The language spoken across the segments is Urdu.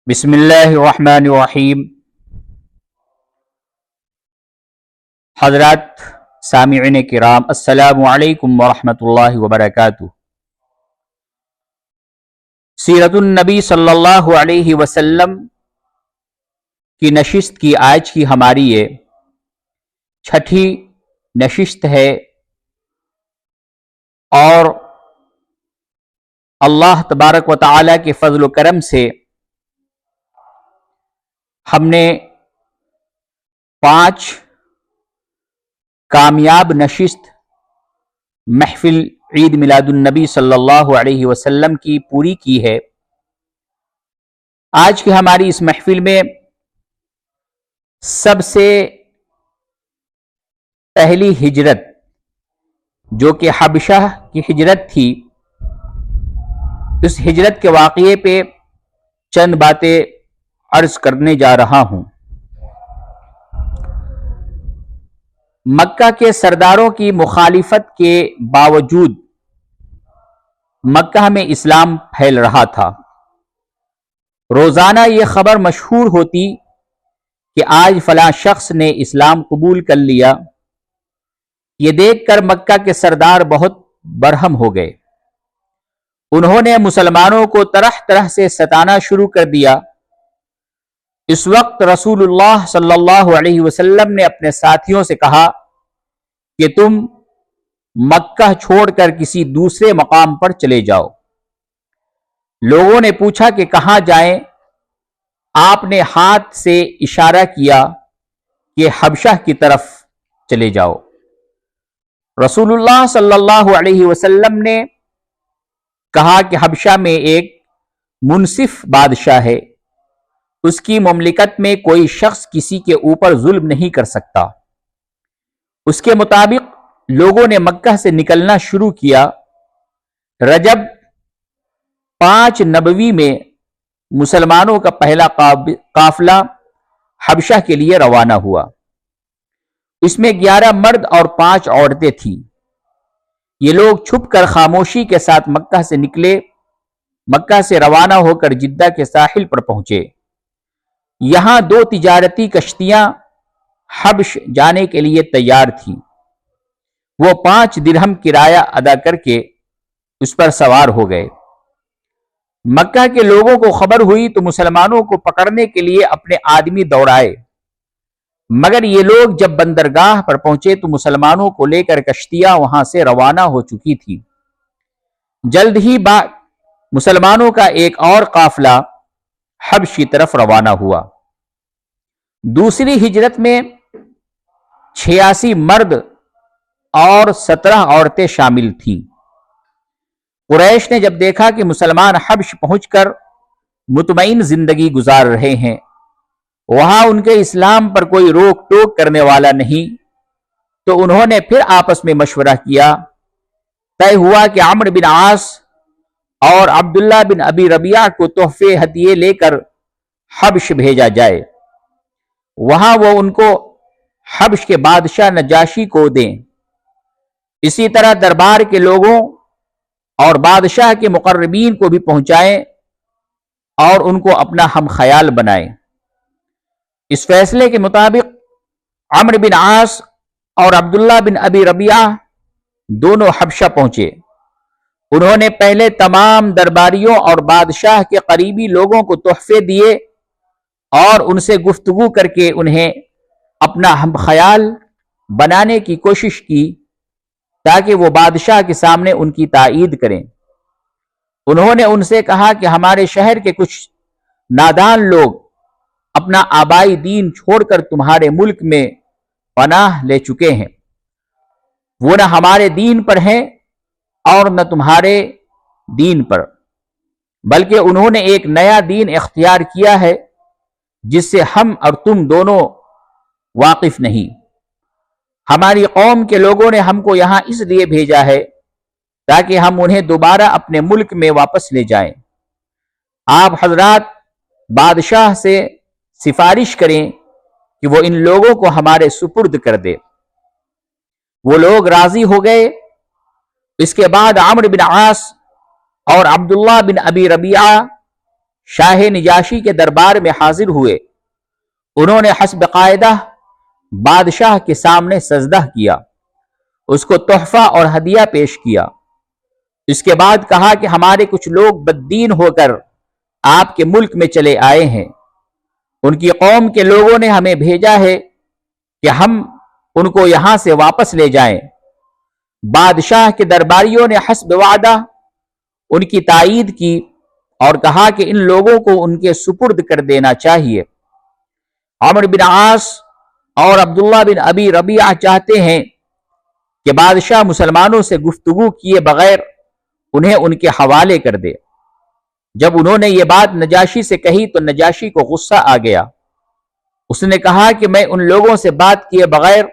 بسم اللہ الرحمن الرحیم۔ حضرات سامعین کرام، السلام علیکم ورحمۃ اللہ وبرکاتہ۔ سیرت النبی صلی اللہ علیہ وسلم کی نشست کی آج کی ہماری یہ چھٹی نشست ہے، اور اللہ تبارک و تعالی کے فضل و کرم سے ہم نے 5 کامیاب نشست محفل عید میلاد النبی صلی اللہ علیہ وسلم کی پوری کی ہے۔ آج کی ہماری اس محفل میں سب سے پہلی ہجرت جو کہ حبشہ کی ہجرت تھی، اس ہجرت کے واقعے پہ چند باتیں عرض کرنے جا رہا ہوں۔ مکہ کے سرداروں کی مخالفت کے باوجود مکہ میں اسلام پھیل رہا تھا۔ روزانہ یہ خبر مشہور ہوتی کہ آج فلاں شخص نے اسلام قبول کر لیا۔ یہ دیکھ کر مکہ کے سردار بہت برہم ہو گئے۔ انہوں نے مسلمانوں کو طرح طرح سے ستانا شروع کر دیا۔ اس وقت رسول اللہ صلی اللہ علیہ وسلم نے اپنے ساتھیوں سے کہا کہ تم مکہ چھوڑ کر کسی دوسرے مقام پر چلے جاؤ۔ لوگوں نے پوچھا کہ کہاں جائیں؟ آپ نے ہاتھ سے اشارہ کیا کہ حبشہ کی طرف چلے جاؤ۔ رسول اللہ صلی اللہ علیہ وسلم نے کہا کہ حبشہ میں ایک منصف بادشاہ ہے، اس کی مملکت میں کوئی شخص کسی کے اوپر ظلم نہیں کر سکتا۔ اس کے مطابق لوگوں نے مکہ سے نکلنا شروع کیا۔ رجب 5 نبوی میں مسلمانوں کا پہلا قافلہ حبشہ کے لیے روانہ ہوا۔ اس میں 11 مرد اور 5 عورتیں تھیں۔ یہ لوگ چھپ کر خاموشی کے ساتھ مکہ سے نکلے۔ مکہ سے روانہ ہو کر جدہ کے ساحل پر پہنچے۔ یہاں 2 تجارتی کشتیاں حبش جانے کے لیے تیار تھیں۔ وہ 5 درہم کرایہ ادا کر کے اس پر سوار ہو گئے۔ مکہ کے لوگوں کو خبر ہوئی تو مسلمانوں کو پکڑنے کے لیے اپنے آدمی دوڑائے، مگر یہ لوگ جب بندرگاہ پر پہنچے تو مسلمانوں کو لے کر کشتیاں وہاں سے روانہ ہو چکی تھی۔ جلد ہی بعد مسلمانوں کا ایک اور قافلہ حبش کی طرف روانہ ہوا۔ دوسری ہجرت میں 86 مرد اور 17 عورتیں شامل تھیں۔ قریش نے جب دیکھا کہ مسلمان حبش پہنچ کر مطمئن زندگی گزار رہے ہیں، وہاں ان کے اسلام پر کوئی روک ٹوک کرنے والا نہیں، تو انہوں نے پھر آپس میں مشورہ کیا۔ طے ہوا کہ عمرو بن عاص اور عبداللہ بن ابی ربیعہ کو تحفے ہدیے لے کر حبش بھیجا جائے، وہاں وہ ان کو حبش کے بادشاہ نجاشی کو دیں۔ اسی طرح دربار کے لوگوں اور بادشاہ کے مقربین کو بھی پہنچائیں اور ان کو اپنا ہم خیال بنائیں۔ اس فیصلے کے مطابق عمرو بن عاص اور عبداللہ بن ابی ربیعہ دونوں حبشہ پہنچے۔ انہوں نے پہلے تمام درباریوں اور بادشاہ کے قریبی لوگوں کو تحفے دیے اور ان سے گفتگو کر کے انہیں اپنا ہم خیال بنانے کی کوشش کی تاکہ وہ بادشاہ کے سامنے ان کی تائید کریں۔ انہوں نے ان سے کہا کہ ہمارے شہر کے کچھ نادان لوگ اپنا آبائی دین چھوڑ کر تمہارے ملک میں پناہ لے چکے ہیں۔ وہ نہ ہمارے دین پر ہیں اور نہ تمہارے دین پر، بلکہ انہوں نے ایک نیا دین اختیار کیا ہے جس سے ہم اور تم دونوں واقف نہیں۔ ہماری قوم کے لوگوں نے ہم کو یہاں اس لیے بھیجا ہے تاکہ ہم انہیں دوبارہ اپنے ملک میں واپس لے جائیں۔ آپ حضرات بادشاہ سے سفارش کریں کہ وہ ان لوگوں کو ہمارے سپرد کر دے۔ وہ لوگ راضی ہو گئے۔ اس کے بعد عمرو بن عاص اور عبداللہ بن ابی ربیعہ شاہ نجاشی کے دربار میں حاضر ہوئے۔ انہوں نے حسب قاعدہ بادشاہ کے سامنے سجدہ کیا، اس کو تحفہ اور ہدیہ پیش کیا۔ اس کے بعد کہا کہ ہمارے کچھ لوگ بددین ہو کر آپ کے ملک میں چلے آئے ہیں، ان کی قوم کے لوگوں نے ہمیں بھیجا ہے کہ ہم ان کو یہاں سے واپس لے جائیں۔ بادشاہ کے درباریوں نے حسب وعدہ ان کی تائید کی اور کہا کہ ان لوگوں کو ان کے سپرد کر دینا چاہیے۔ عمرو بن عاص اور عبداللہ بن ابی ربیعہ چاہتے ہیں کہ بادشاہ مسلمانوں سے گفتگو کیے بغیر انہیں ان کے حوالے کر دے۔ جب انہوں نے یہ بات نجاشی سے کہی تو نجاشی کو غصہ آ گیا۔ اس نے کہا کہ میں ان لوگوں سے بات کیے بغیر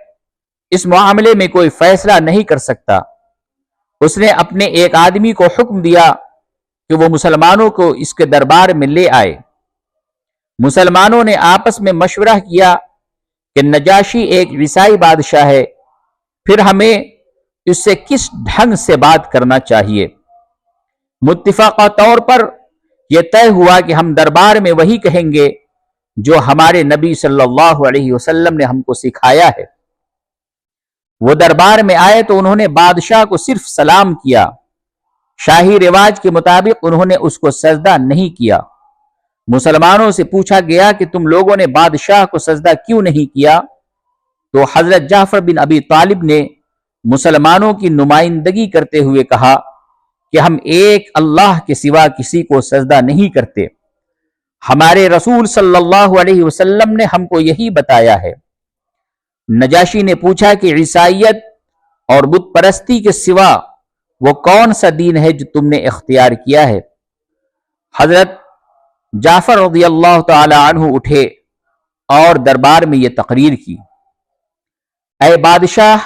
اس معاملے میں کوئی فیصلہ نہیں کر سکتا۔ اس نے اپنے ایک آدمی کو حکم دیا کہ وہ مسلمانوں کو اس کے دربار میں لے آئے۔ مسلمانوں نے آپس میں مشورہ کیا کہ نجاشی ایک عیسائی بادشاہ ہے، پھر ہمیں اس سے کس ڈھنگ سے بات کرنا چاہیے۔ متفقہ طور پر یہ طے ہوا کہ ہم دربار میں وہی کہیں گے جو ہمارے نبی صلی اللہ علیہ وسلم نے ہم کو سکھایا ہے۔ وہ دربار میں آئے تو انہوں نے بادشاہ کو صرف سلام کیا۔ شاہی رواج کے مطابق انہوں نے اس کو سجدہ نہیں کیا۔ مسلمانوں سے پوچھا گیا کہ تم لوگوں نے بادشاہ کو سجدہ کیوں نہیں کیا؟ تو حضرت جعفر بن ابی طالب نے مسلمانوں کی نمائندگی کرتے ہوئے کہا کہ ہم ایک اللہ کے سوا کسی کو سجدہ نہیں کرتے، ہمارے رسول صلی اللہ علیہ وسلم نے ہم کو یہی بتایا ہے۔ نجاشی نے پوچھا کہ عیسائیت اور بت پرستی کے سوا وہ کون سا دین ہے جو تم نے اختیار کیا ہے؟ حضرت جعفر رضی اللہ تعالی عنہ اٹھے اور دربار میں یہ تقریر کی، اے بادشاہ،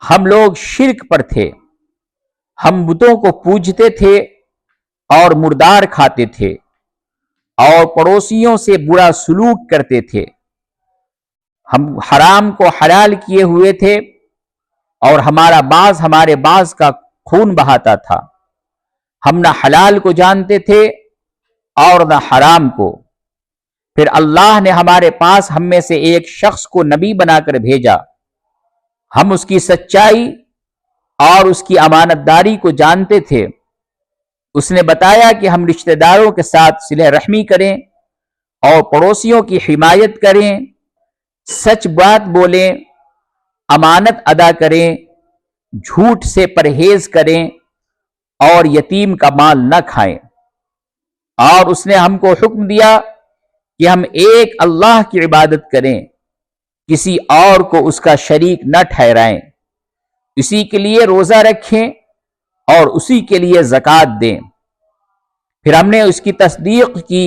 ہم لوگ شرک پر تھے، ہم بتوں کو پوجتے تھے اور مردار کھاتے تھے اور پڑوسیوں سے برا سلوک کرتے تھے، ہم حرام کو حلال کیے ہوئے تھے اور ہمارا باز ہمارے باز کا خون بہاتا تھا، ہم نہ حلال کو جانتے تھے اور نہ حرام کو۔ پھر اللہ نے ہمارے پاس ہم میں سے ایک شخص کو نبی بنا کر بھیجا، ہم اس کی سچائی اور اس کی امانت داری کو جانتے تھے۔ اس نے بتایا کہ ہم رشتہ داروں کے ساتھ صلہ رحمی کریں اور پڑوسیوں کی حمایت کریں، سچ بات بولیں، امانت ادا کریں، جھوٹ سے پرہیز کریں اور یتیم کا مال نہ کھائیں۔ اور اس نے ہم کو حکم دیا کہ ہم ایک اللہ کی عبادت کریں، کسی اور کو اس کا شریک نہ ٹھہرائیں، اسی کے لیے روزہ رکھیں اور اسی کے لیے زکوٰۃ دیں۔ پھر ہم نے اس کی تصدیق کی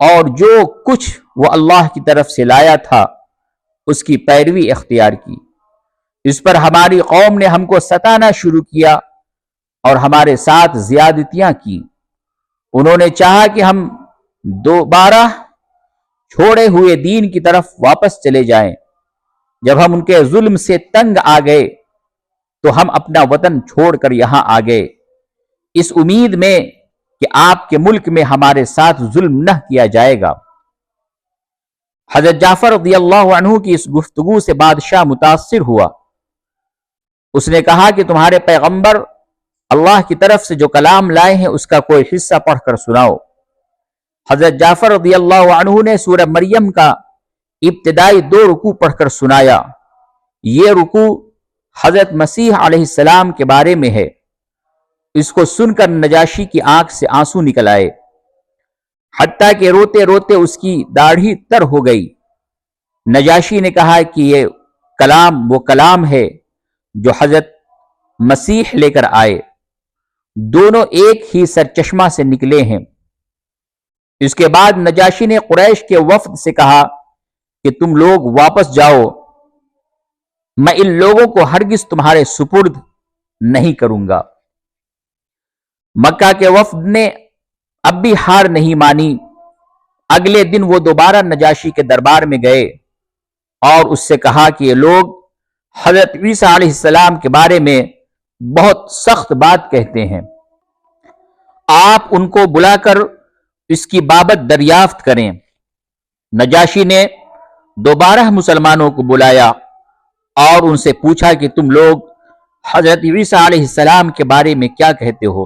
اور جو کچھ وہ اللہ کی طرف سے لایا تھا اس کی پیروی اختیار کی۔ اس پر ہماری قوم نے ہم کو ستانا شروع کیا اور ہمارے ساتھ زیادتیاں کی۔ انہوں نے چاہا کہ ہم دوبارہ چھوڑے ہوئے دین کی طرف واپس چلے جائیں۔ جب ہم ان کے ظلم سے تنگ آ گئے تو ہم اپنا وطن چھوڑ کر یہاں آ گئے، اس امید میں کہ آپ کے ملک میں ہمارے ساتھ ظلم نہ کیا جائے گا۔ حضرت جعفر رضی اللہ عنہ کی اس گفتگو سے بادشاہ متاثر ہوا۔ اس نے کہا کہ تمہارے پیغمبر اللہ کی طرف سے جو کلام لائے ہیں اس کا کوئی حصہ پڑھ کر سناؤ۔ حضرت جعفر رضی اللہ عنہ نے سورہ مریم کا ابتدائی 2 رکوع پڑھ کر سنایا۔ یہ رکوع حضرت مسیح علیہ السلام کے بارے میں ہے۔ اس کو سن کر نجاشی کی آنکھ سے آنسو نکل آئے، حتیٰ کہ روتے روتے اس کی داڑھی تر ہو گئی۔ نجاشی نے کہا کہ یہ کلام وہ کلام ہے جو حضرت مسیح لے کر آئے، دونوں ایک ہی سرچشمہ سے نکلے ہیں۔ اس کے بعد نجاشی نے قریش کے وفد سے کہا کہ تم لوگ واپس جاؤ، میں ان لوگوں کو ہرگز تمہارے سپرد نہیں کروں گا۔ مکہ کے وفد نے اب بھی ہار نہیں مانی۔ اگلے دن وہ دوبارہ نجاشی کے دربار میں گئے اور اس سے کہا کہ یہ لوگ حضرت عیسیٰ علیہ السلام کے بارے میں بہت سخت بات کہتے ہیں، آپ ان کو بلا کر اس کی بابت دریافت کریں۔ نجاشی نے دوبارہ مسلمانوں کو بلایا اور ان سے پوچھا کہ تم لوگ حضرت عیسیٰ علیہ السلام کے بارے میں کیا کہتے ہو؟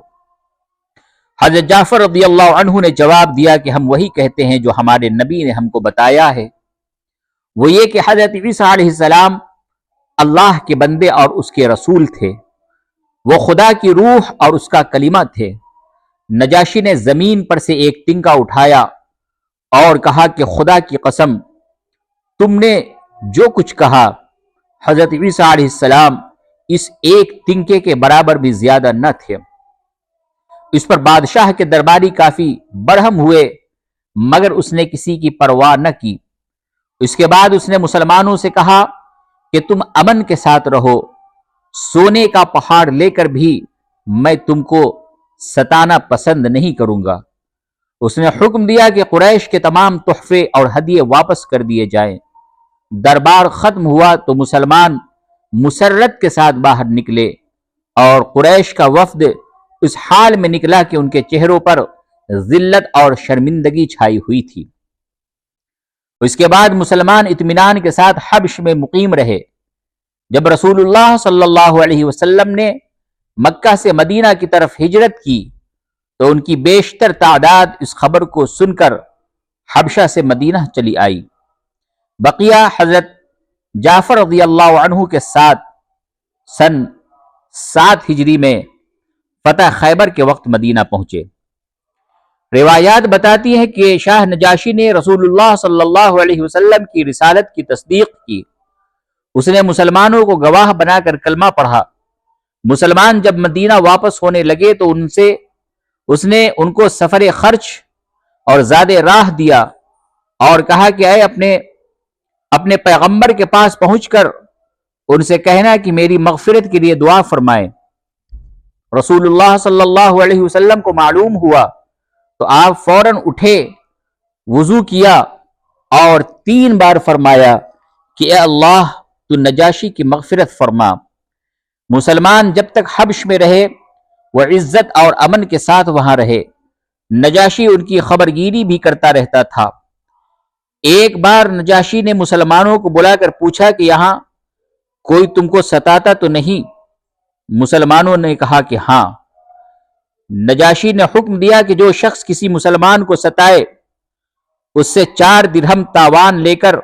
حضرت جعفر رضی اللہ عنہ نے جواب دیا کہ ہم وہی کہتے ہیں جو ہمارے نبی نے ہم کو بتایا ہے، وہ یہ کہ حضرت عیسیٰ علیہ السلام اللہ کے بندے اور اس کے رسول تھے، وہ خدا کی روح اور اس کا کلمہ تھے۔ نجاشی نے زمین پر سے ایک تنکا اٹھایا اور کہا کہ خدا کی قسم، تم نے جو کچھ کہا، حضرت عیسیٰ علیہ السلام اس ایک تنکے کے برابر بھی زیادہ نہ تھے۔ اس پر بادشاہ کے درباری کافی برہم ہوئے، مگر اس نے کسی کی پرواہ نہ کی۔ اس کے بعد اس نے مسلمانوں سے کہا کہ تم امن کے ساتھ رہو، سونے کا پہاڑ لے کر بھی میں تم کو ستانا پسند نہیں کروں گا۔ اس نے حکم دیا کہ قریش کے تمام تحفے اور ہدیے واپس کر دیے جائیں۔ دربار ختم ہوا تو مسلمان مسرت کے ساتھ باہر نکلے اور قریش کا وفد اس حال میں نکلا کہ ان کے چہروں پر ذلت اور شرمندگی چھائی ہوئی تھی۔ اس کے بعد مسلمان اطمینان کے ساتھ حبش میں مقیم رہے۔ جب رسول اللہ صلی اللہ علیہ وسلم نے مکہ سے مدینہ کی طرف ہجرت کی تو ان کی بیشتر تعداد اس خبر کو سن کر حبشہ سے مدینہ چلی آئی۔ بقیہ حضرت جعفر رضی اللہ عنہ کے ساتھ سن 7 ہجری میں فتح خیبر کے وقت مدینہ پہنچے۔ روایات بتاتی ہیں کہ شاہ نجاشی نے رسول اللہ صلی اللہ علیہ وسلم کی رسالت کی تصدیق کی۔ اس نے مسلمانوں کو گواہ بنا کر کلمہ پڑھا۔ مسلمان جب مدینہ واپس ہونے لگے تو اس نے ان کو سفر خرچ اور زاد راہ دیا اور کہا کہ اے اپنے پیغمبر کے پاس پہنچ کر ان سے کہنا کہ میری مغفرت کے لیے دعا فرمائیں۔ رسول اللہ صلی اللہ علیہ وسلم کو معلوم ہوا تو آپ فوراً اٹھے، وضو کیا اور 3 بار فرمایا کہ اے اللہ تو نجاشی کی مغفرت فرما۔ مسلمان جب تک حبش میں رہے وہ عزت اور امن کے ساتھ وہاں رہے۔ نجاشی ان کی خبرگیری بھی کرتا رہتا تھا۔ ایک بار نجاشی نے مسلمانوں کو بلا کر پوچھا کہ یہاں کوئی تم کو ستاتا تو نہیں؟ مسلمانوں نے کہا کہ ہاں۔ نجاشی نے حکم دیا کہ جو شخص کسی مسلمان کو ستائے اس سے 4 درہم تاوان لے کر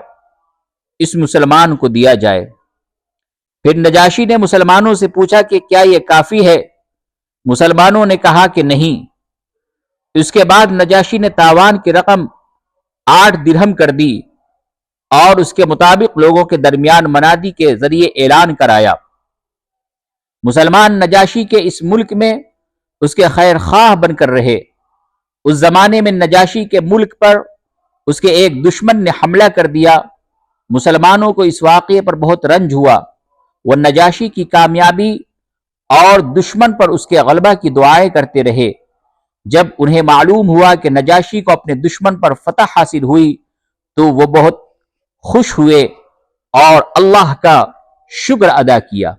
اس مسلمان کو دیا جائے۔ پھر نجاشی نے مسلمانوں سے پوچھا کہ کیا یہ کافی ہے؟ مسلمانوں نے کہا کہ نہیں۔ اس کے بعد نجاشی نے تاوان کی رقم 8 درہم کر دی اور اس کے مطابق لوگوں کے درمیان منادی کے ذریعے اعلان کرایا۔ مسلمان نجاشی کے اس ملک میں اس کے خیر خواہ بن کر رہے۔ اس زمانے میں نجاشی کے ملک پر اس کے ایک دشمن نے حملہ کر دیا۔ مسلمانوں کو اس واقعے پر بہت رنج ہوا۔ وہ نجاشی کی کامیابی اور دشمن پر اس کے غلبہ کی دعائیں کرتے رہے۔ جب انہیں معلوم ہوا کہ نجاشی کو اپنے دشمن پر فتح حاصل ہوئی تو وہ بہت خوش ہوئے اور اللہ کا شکر ادا کیا۔